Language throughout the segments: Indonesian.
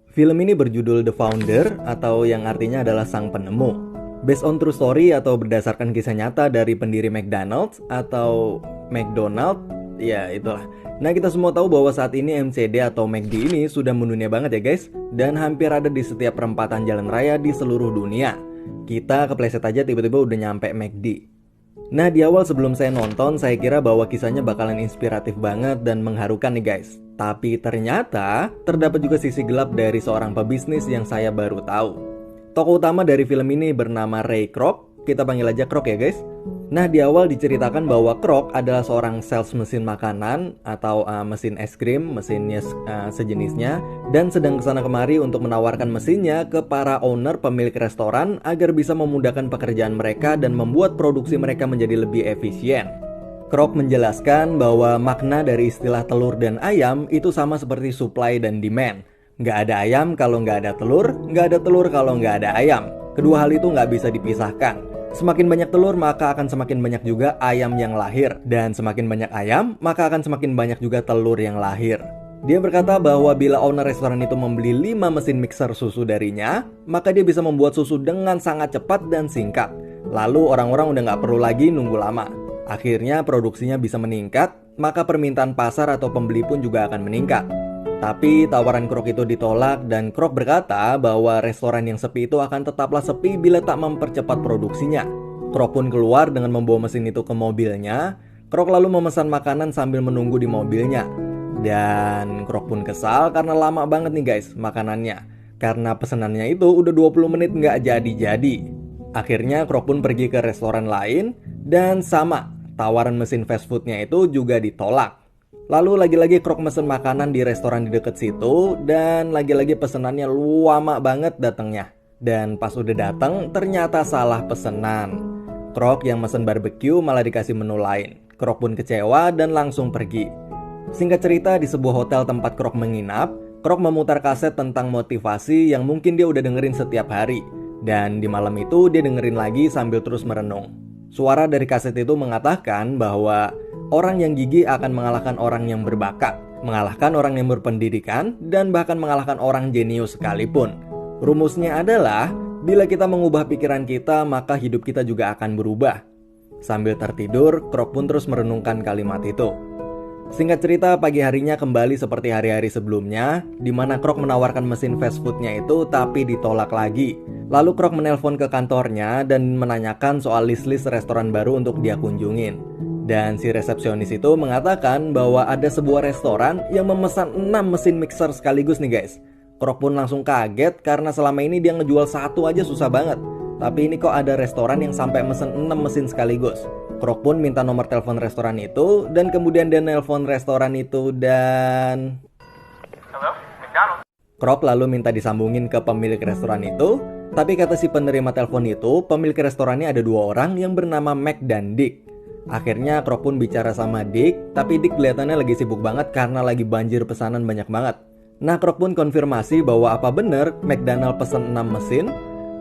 Film ini berjudul The Founder atau yang artinya adalah Sang Penemu. Based on true story atau berdasarkan kisah nyata dari pendiri McDonald's atau McDonald, ya itulah. Nah, kita semua tahu bahwa saat ini MCD atau McD ini sudah mendunia banget ya guys, dan hampir ada di setiap perempatan jalan raya di seluruh dunia. Kita kepleset aja tiba-tiba udah nyampe McD. Nah, di awal sebelum saya nonton, saya kira bahwa kisahnya bakalan inspiratif banget dan mengharukan nih guys. Tapi ternyata terdapat juga sisi gelap dari seorang pebisnis yang saya baru tahu. Tokoh utama dari film ini bernama Ray Kroc, kita panggil aja Kroc ya guys. Nah, di awal diceritakan bahwa Kroc adalah seorang sales mesin makanan atau mesin es krim, mesinnya sejenisnya, dan sedang kesana kemari untuk menawarkan mesinnya ke para owner pemilik restoran agar bisa memudahkan pekerjaan mereka dan membuat produksi mereka menjadi lebih efisien. Kroc menjelaskan bahwa makna dari istilah telur dan ayam itu sama seperti supply dan demand. Nggak ada ayam kalau nggak ada telur, nggak ada telur kalau nggak ada ayam. Kedua hal itu nggak bisa dipisahkan. Semakin banyak telur, maka akan semakin banyak juga ayam yang lahir. Dan semakin banyak ayam, maka akan semakin banyak juga telur yang lahir. Dia berkata bahwa bila owner restoran itu membeli 5 mesin mixer susu darinya, maka dia bisa membuat susu dengan sangat cepat dan singkat. Lalu orang-orang udah nggak perlu lagi nunggu lama. Akhirnya produksinya bisa meningkat, maka permintaan pasar atau pembeli pun juga akan meningkat. Tapi tawaran Kroc itu ditolak dan Kroc berkata bahwa restoran yang sepi itu akan tetaplah sepi bila tak mempercepat produksinya. Kroc pun keluar dengan membawa mesin itu ke mobilnya. Kroc lalu memesan makanan sambil menunggu di mobilnya. Dan Kroc pun kesal karena lama banget nih guys makanannya. Karena pesanannya itu udah 20 menit nggak jadi-jadi. Akhirnya Kroc pun pergi ke restoran lain dan sama, tawaran mesin fast foodnya itu juga ditolak. Lalu lagi-lagi Kroc mesen makanan di restoran di deket situ dan lagi-lagi pesenannya lama banget datangnya. Dan pas udah datang ternyata salah pesenan. Kroc yang mesen barbecue malah dikasih menu lain. Kroc pun kecewa dan langsung pergi. Singkat cerita, di sebuah hotel tempat Kroc menginap, Kroc memutar kaset tentang motivasi yang mungkin dia udah dengerin setiap hari. Dan di malam itu dia dengerin lagi sambil terus merenung. Suara dari kaset itu mengatakan bahwa orang yang gigih akan mengalahkan orang yang berbakat, mengalahkan orang yang berpendidikan, dan bahkan mengalahkan orang jenius sekalipun. Rumusnya adalah, bila kita mengubah pikiran kita, maka hidup kita juga akan berubah. Sambil tertidur, Kroc pun terus merenungkan kalimat itu. Singkat cerita, pagi harinya kembali seperti hari-hari sebelumnya, di mana Kroc menawarkan mesin fast foodnya itu tapi ditolak lagi. Lalu Kroc menelpon ke kantornya dan menanyakan soal list-list restoran baru untuk dia kunjungin. Dan si resepsionis itu mengatakan bahwa ada sebuah restoran yang memesan 6 mesin mixer sekaligus nih guys. Kroc pun langsung kaget karena selama ini dia ngejual satu aja susah banget. Tapi ini kok ada restoran yang sampai mesen 6 mesin sekaligus. Kroc pun minta nomor telepon restoran itu dan kemudian dia nelpon restoran itu dan Hello, McDonald's. Kroc lalu minta disambungin ke pemilik restoran itu. Tapi kata si penerima telepon itu, pemilik restorannya ada 2 orang yang bernama Mac dan Dick. Akhirnya Kroc pun bicara sama Dick, tapi Dick kelihatannya lagi sibuk banget karena lagi banjir pesanan banyak banget. Nah, Kroc pun konfirmasi bahwa apa bener McDonald pesen 6 mesin,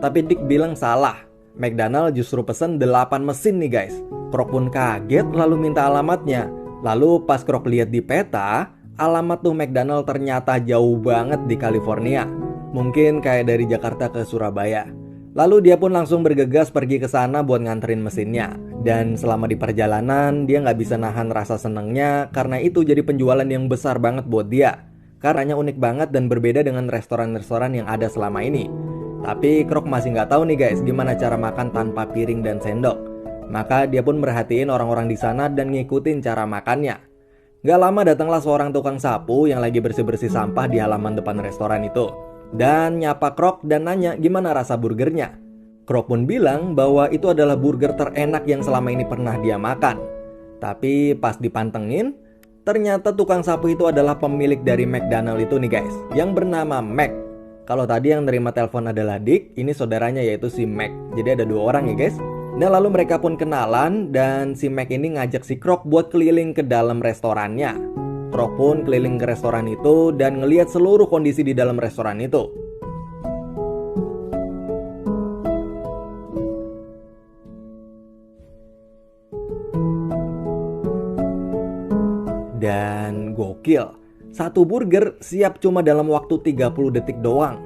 tapi Dick bilang salah. McDonald justru pesen 8 mesin nih guys. Kroc pun kaget lalu minta alamatnya. Lalu pas Kroc lihat di peta, alamat tuh McDonald ternyata jauh banget di California. Mungkin kayak dari Jakarta ke Surabaya. Lalu dia pun langsung bergegas pergi ke sana buat nganterin mesinnya. Dan selama di perjalanan dia nggak bisa nahan rasa senengnya karena itu jadi penjualan yang besar banget buat dia. Karenanya unik banget dan berbeda dengan restoran-restoran yang ada selama ini. Tapi Kroc masih nggak tahu nih guys gimana cara makan tanpa piring dan sendok. Maka dia pun merhatiin orang-orang di sana dan ngikutin cara makannya. Gak lama datanglah seorang tukang sapu yang lagi bersih-bersih sampah di halaman depan restoran itu. Dan nyapa Kroc dan nanya gimana rasa burgernya. Kroc pun bilang bahwa itu adalah burger terenak yang selama ini pernah dia makan. Tapi pas dipantengin, ternyata tukang sapu itu adalah pemilik dari McDonald itu nih guys, yang bernama Mac. Kalau tadi yang nerima telepon adalah Dick, ini saudaranya yaitu si Mac. Jadi ada 2 orang ya guys. Nah lalu mereka pun kenalan dan si Mac ini ngajak si Kroc buat keliling ke dalam restorannya. Kroc pun keliling ke restoran itu dan ngelihat seluruh kondisi di dalam restoran itu. Dan gokil, Satu burger siap cuma dalam waktu 30 detik doang.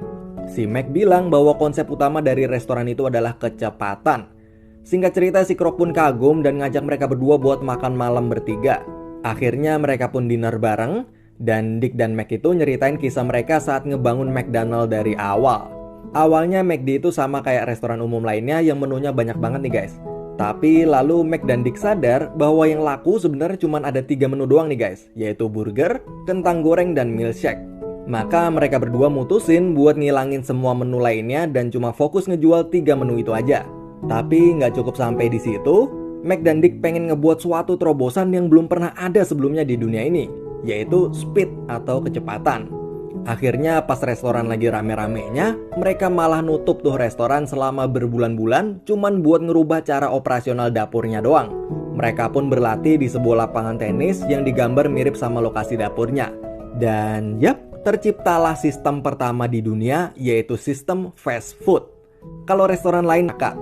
Si Mac bilang bahwa konsep utama dari restoran itu adalah kecepatan. Singkat cerita si Krok pun kagum dan ngajak mereka berdua buat makan malam bertiga. Akhirnya mereka pun dinner bareng. Dan Dick dan Mac itu nyeritain kisah mereka saat ngebangun McDonald dari awal. Awalnya McD itu sama kayak restoran umum lainnya yang menunya banyak banget nih guys. Tapi lalu Mac dan Dick sadar bahwa yang laku sebenarnya cuma ada 3 menu doang nih guys, yaitu burger, kentang goreng, dan milkshake. Maka mereka berdua mutusin buat ngilangin semua menu lainnya dan cuma fokus ngejual 3 menu itu aja. Tapi nggak cukup sampai di situ, Mac dan Dick pengen ngebuat suatu terobosan yang belum pernah ada sebelumnya di dunia ini, yaitu speed atau kecepatan. Akhirnya pas restoran lagi rame-ramenya, mereka malah nutup tuh restoran selama berbulan-bulan cuman buat ngerubah cara operasional dapurnya doang. Mereka pun berlatih di sebuah lapangan tenis yang digambar mirip sama lokasi dapurnya. Dan yap, terciptalah sistem pertama di dunia, yaitu sistem fast food. Kalau restoran lain kak.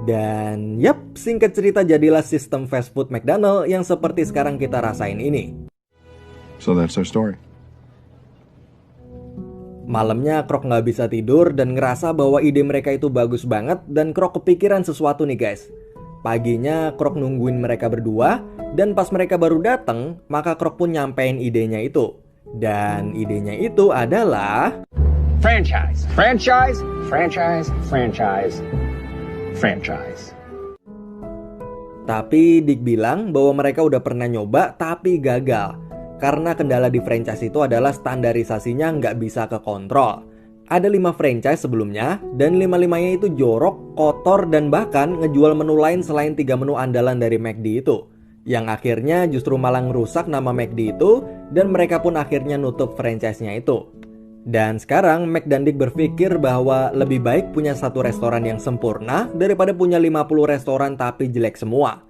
Dan yap, singkat cerita jadilah sistem fast food McDonald yang seperti sekarang kita rasain ini. So that's our story. Malamnya Krok nggak bisa tidur dan ngerasa bahwa ide mereka itu bagus banget dan Krok kepikiran sesuatu nih guys. Paginya Krok nungguin mereka berdua dan pas mereka baru datang, maka Krok pun nyampein idenya itu. Dan idenya itu adalah franchise, franchise, franchise, franchise, franchise. Tapi Dick bilang bahwa mereka udah pernah nyoba tapi gagal. Karena kendala di franchise itu adalah standarisasinya nggak bisa kekontrol. Ada 5 franchise sebelumnya dan 5-5-nya itu jorok, kotor, dan bahkan ngejual menu lain selain 3 menu andalan dari McD itu. Yang akhirnya justru malah ngerusak nama McD itu dan mereka pun akhirnya nutup franchise-nya itu. Dan sekarang Mac dan Dick berpikir bahwa lebih baik punya satu restoran yang sempurna daripada punya 50 restoran tapi jelek semua.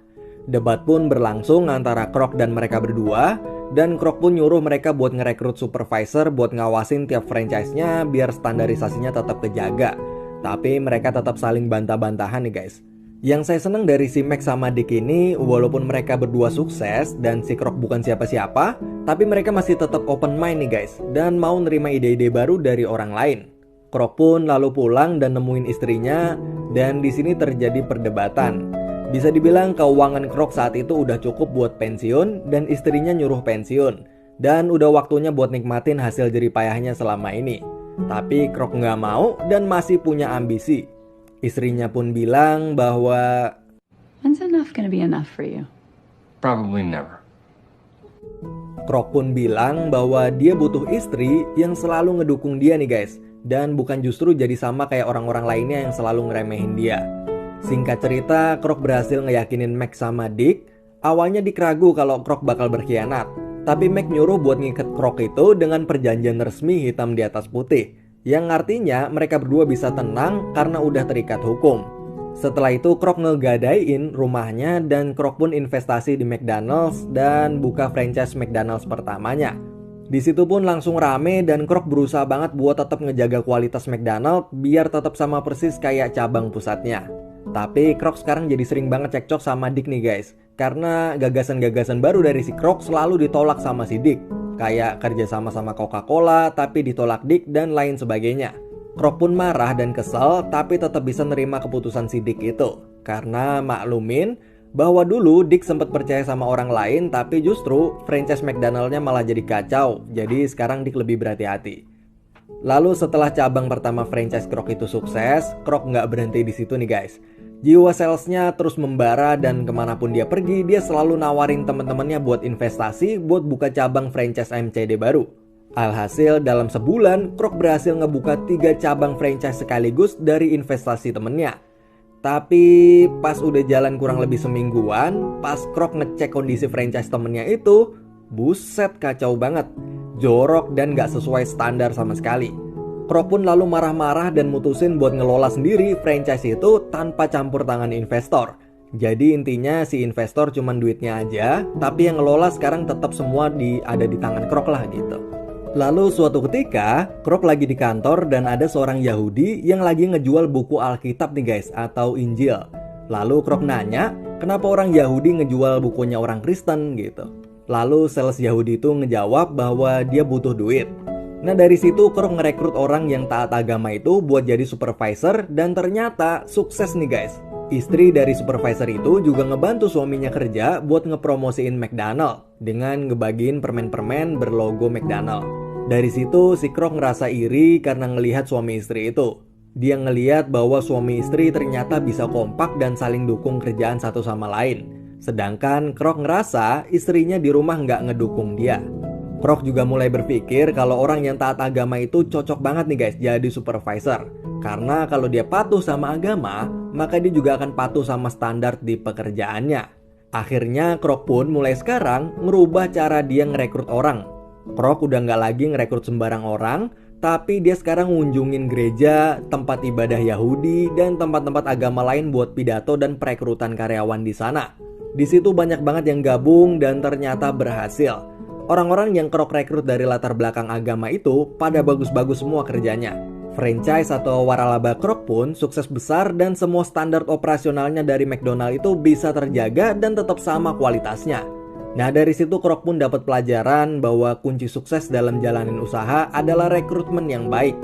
Debat pun berlangsung antara Krok dan mereka berdua. Dan Krok pun nyuruh mereka buat ngerekrut supervisor buat ngawasin tiap franchise-nya biar standarisasinya tetap kejaga. Tapi mereka tetap saling bantah-bantahan nih guys. Yang saya seneng dari si Mac sama Dick ini, walaupun mereka berdua sukses dan si Krok bukan siapa-siapa, tapi mereka masih tetap open mind nih guys, dan mau nerima ide-ide baru dari orang lain. Krok pun lalu pulang dan nemuin istrinya, dan di sini terjadi perdebatan. Bisa dibilang keuangan Krok saat itu udah cukup buat pensiun dan istrinya nyuruh pensiun. Dan udah waktunya buat nikmatin hasil jeripayahnya selama ini. Tapi Krok nggak mau dan masih punya ambisi. Istrinya pun bilang bahwa when's enough gonna be enough for you? Probably never. Krok pun bilang bahwa dia butuh istri yang selalu ngedukung dia nih guys. Dan bukan justru jadi sama kayak orang-orang lainnya yang selalu ngeremehin dia. Singkat cerita, Krok berhasil ngeyakinin Mac sama Dick. Awalnya Dick ragu kalau Krok bakal berkhianat. Tapi Mac nyuruh buat ngikat Krok itu dengan perjanjian resmi hitam di atas putih. Yang artinya mereka berdua bisa tenang karena udah terikat hukum. Setelah itu Krok ngegadain rumahnya dan Krok pun investasi di McDonald's dan buka franchise McDonald's pertamanya. Di situ pun langsung rame dan Krok berusaha banget buat tetap ngejaga kualitas McDonald's biar tetap sama persis kayak cabang pusatnya. Tapi Krok sekarang jadi sering banget cekcok sama Dick nih guys. Karena gagasan-gagasan baru dari si Krok selalu ditolak sama si Dick. Kayak kerja sama Coca-Cola tapi ditolak Dick dan lain sebagainya. Krok pun marah dan kesel tapi tetap bisa nerima keputusan si Dick itu. Karena maklumin bahwa dulu Dick sempat percaya sama orang lain tapi justru franchise McDonald-nya malah jadi kacau. Jadi sekarang Dick lebih berhati-hati. Lalu setelah cabang pertama franchise Krok itu sukses, Krok nggak berhenti di situ nih guys. Jiwa salesnya terus membara dan kemanapun dia pergi, dia selalu nawarin teman-temannya buat investasi buat buka cabang franchise MCD baru. Alhasil dalam sebulan, Krok berhasil ngebuka 3 cabang franchise sekaligus dari investasi temennya. Tapi pas udah jalan kurang lebih semingguan, pas Krok ngecek kondisi franchise temennya itu, buset kacau banget. Jorok dan gak sesuai standar sama sekali. Krok pun lalu marah-marah dan mutusin buat ngelola sendiri franchise itu tanpa campur tangan investor. Jadi intinya si investor cuman duitnya aja, tapi yang ngelola sekarang tetap semua ada di tangan Krok lah gitu. Lalu suatu ketika, Krok lagi di kantor dan ada seorang Yahudi yang lagi ngejual buku Alkitab nih guys, atau Injil. Lalu Krok nanya, kenapa orang Yahudi ngejual bukunya orang Kristen gitu. Lalu sales Yahudi itu ngejawab bahwa dia butuh duit. Nah dari situ Krog ngerekrut orang yang taat agama itu buat jadi supervisor dan ternyata sukses nih guys. Istri dari supervisor itu juga ngebantu suaminya kerja buat ngepromosiin McDonald dengan ngebagiin permen-permen berlogo McDonald. Dari situ si Krog ngerasa iri karena ngelihat suami istri itu. Dia ngelihat bahwa suami istri ternyata bisa kompak dan saling dukung kerjaan satu sama lain. Sedangkan Krog ngerasa istrinya di rumah nggak ngedukung dia. Krog juga mulai berpikir kalau orang yang taat agama itu cocok banget nih guys jadi supervisor. Karena kalau dia patuh sama agama, maka dia juga akan patuh sama standar di pekerjaannya. Akhirnya Krog pun mulai sekarang ngerubah cara dia ngerekrut orang. Krog udah nggak lagi ngerekrut sembarang orang, tapi dia sekarang ngunjungin gereja, tempat ibadah Yahudi, dan tempat-tempat agama lain buat pidato dan perekrutan karyawan di sana. Di situ banyak banget yang gabung dan ternyata berhasil. Orang-orang yang Krog rekrut dari latar belakang agama itu pada bagus-bagus semua kerjanya. Franchise atau waralaba Krog pun sukses besar dan semua standar operasionalnya dari McDonald itu bisa terjaga dan tetap sama kualitasnya. Nah dari situ Krog pun dapat pelajaran bahwa kunci sukses dalam jalanin usaha adalah rekrutmen yang baik.